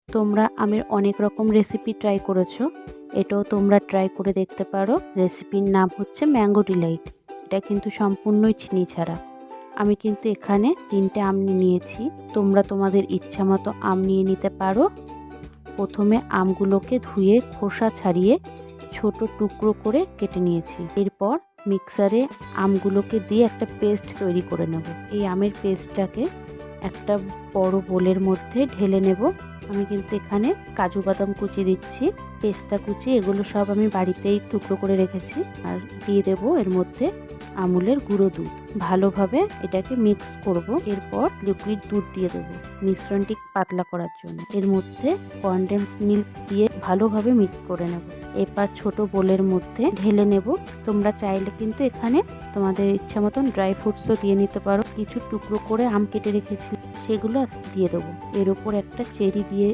তোমরা আমের অনেক রকম রেসিপি ট্রাই করেছো, এটাও তোমরা ট্রাই করে দেখতে পারো। রেসিপির নাম হচ্ছে ম্যাঙ্গো ডিলাইট। এটা কিন্তু সম্পূর্ণই চিনি ছাড়া। আমি কিন্তু এখানে 3টে আম নিয়েছি, তোমরা তোমাদের ইচ্ছা মতো আম নিয়ে নিতে পারো। প্রথমে আমগুলোকে ধুয়ে খোসা ছাড়িয়ে ছোট টুকরো করে কেটে নিয়েছি। এরপর মিক্সারে আমগুলোকে দিয়ে একটা পেস্ট তৈরি করে নেব। এই আমের পেস্টটাকে একটা বড় বোলের মধ্যে ঢেলে নেব। আমি কিন্তু এখানে কাজু বাদাম কুচি দিচ্ছি, পেস্তা কুচি, এগুলো সব আমি বাড়িতেই টুকরো করে রেখেছি। আর দিয়ে দেব এর মধ্যে আমুলের গুঁড়ো দুধ। ভালোভাবে এটাকে মিক্স করব। এরপর লিকুইড দুধ দিয়ে দেবো মিশ্রণটি পাতলা করার জন্য। এর মধ্যে কনডেন্স মিল্ক দিয়ে ভালোভাবে মিক্স করে নেব। এবার ছোট বোলের মধ্যে ঢেলে নেব। তোমরা চাইলে কিন্তু এখানে তোমাদের ইচ্ছা মতন ড্রাই ফ্রুটসও দিয়ে নিতে পারো। কিছু টুকরো করে আম কেটে রেখেছি, সেগুলো দিয়ে দেবো। এর উপর একটা চেরি দিয়ে